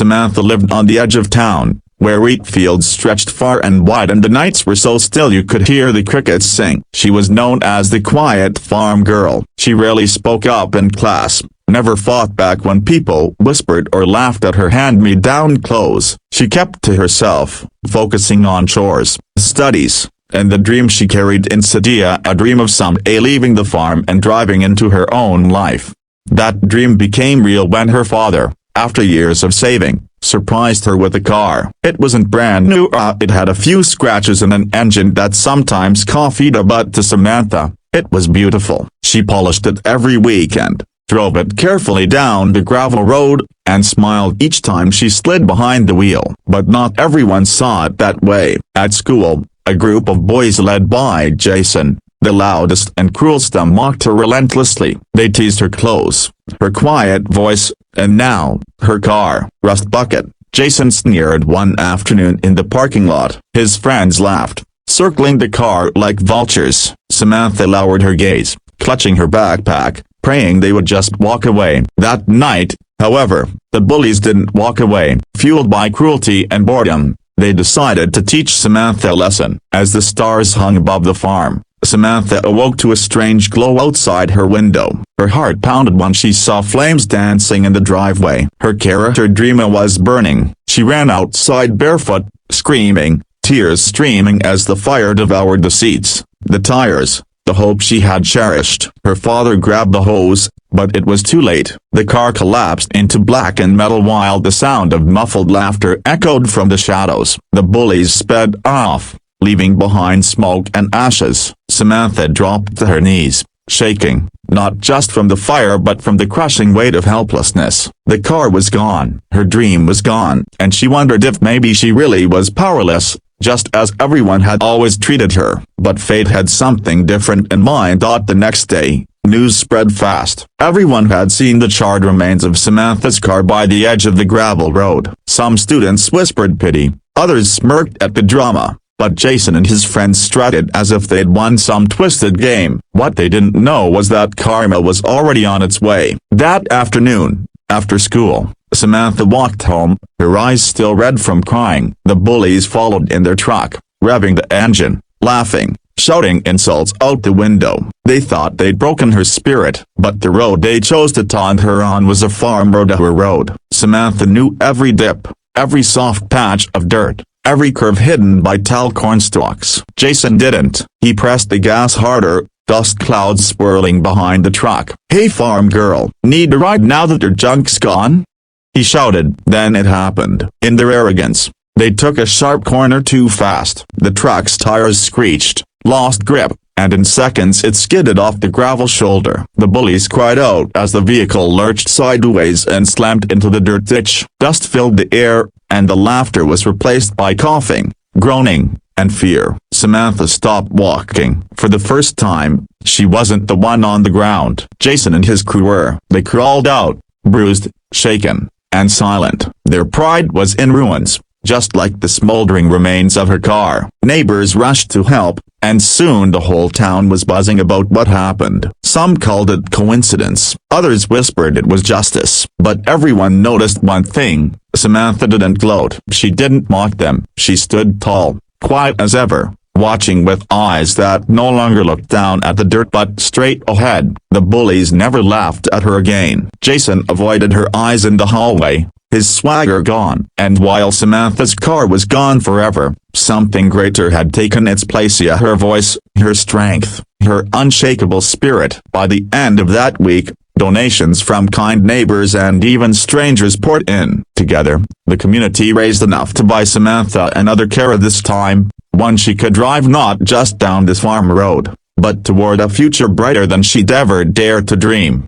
Samantha lived on the edge of town, where wheat fields stretched far and wide and the nights were so still you could hear the crickets sing. She was known as the quiet farm girl. She rarely spoke up in class, never fought back when people whispered or laughed at her hand-me-down clothes. She kept to herself, focusing on chores, studies, and the dream she carried inside, a dream of someday leaving the farm and driving into her own life. That dream became real when her father, after years of saving, surprised her with a car. It wasn't brand new, it had a few scratches and an engine that sometimes coughed, but to Samantha, it was beautiful. She polished it every weekend, drove it carefully down the gravel road, and smiled each time she slid behind the wheel. But not everyone saw it that way. At school, a group of boys led by Jason, the loudest and cruelest, mocked her relentlessly. They teased her clothes, her quiet voice, and now, her car. Rust bucket. Jason sneered one afternoon in the parking lot. His friends laughed, circling the car like vultures. Samantha lowered her gaze, clutching her backpack, praying they would just walk away. That night, however, the bullies didn't walk away. Fueled by cruelty and boredom, they decided to teach Samantha a lesson. As the stars hung above the farm, Samantha awoke to a strange glow outside her window. Her heart pounded when she saw flames dancing in the driveway. Her character dreamer was burning. She ran outside barefoot, screaming, tears streaming as the fire devoured the seats, the tires, the hope she had cherished. Her father grabbed the hose, but it was too late. The car collapsed into blackened metal while the sound of muffled laughter echoed from the shadows. The bullies sped off, leaving behind smoke and ashes. Samantha dropped to her knees, shaking, not just from the fire but from the crushing weight of helplessness. The car was gone, her dream was gone, and she wondered if maybe she really was powerless, just as everyone had always treated her. But fate had something different in mind. The next day, news spread fast. Everyone had seen the charred remains of Samantha's car by the edge of the gravel road. Some students whispered pity, others smirked at the drama. But Jason and his friends strutted as if they'd won some twisted game. What they didn't know was that karma was already on its way. That afternoon, after school, Samantha walked home, her eyes still red from crying. The bullies followed in their truck, revving the engine, laughing, shouting insults out the window. They thought they'd broken her spirit, but the road they chose to taunt her on was a farm road. Samantha knew every dip, every soft patch of dirt, every curve hidden by tall cornstalks. Jason didn't. He pressed the gas harder, dust clouds swirling behind the truck. "Hey farm girl, need a ride now that your junk's gone?" he shouted. Then it happened. In their arrogance, they took a sharp corner too fast. The truck's tires screeched, lost grip, and in seconds it skidded off the gravel shoulder. The bullies cried out as the vehicle lurched sideways and slammed into the dirt ditch. Dust filled the air, and the laughter was replaced by coughing, groaning, and fear. Samantha stopped walking. For the first time, she wasn't the one on the ground. Jason and his crew were. They crawled out, bruised, shaken, and silent. Their pride was in ruins, just like the smoldering remains of her car. Neighbors rushed to help, and soon the whole town was buzzing about what happened. Some called it coincidence, others whispered it was justice. But everyone noticed one thing: Samantha didn't gloat. She didn't mock them. She stood tall, quiet as ever, watching with eyes that no longer looked down at the dirt but straight ahead. The bullies never laughed at her again. Jason avoided her eyes in the hallway, his swagger gone. And while Samantha's car was gone forever, something greater had taken its place. Her voice, her strength, her unshakable spirit. By the end of that week, donations from kind neighbors and even strangers poured in. Together, the community raised enough to buy Samantha another car, this time, one she could drive not just down this farm road, but toward a future brighter than she'd ever dared to dream.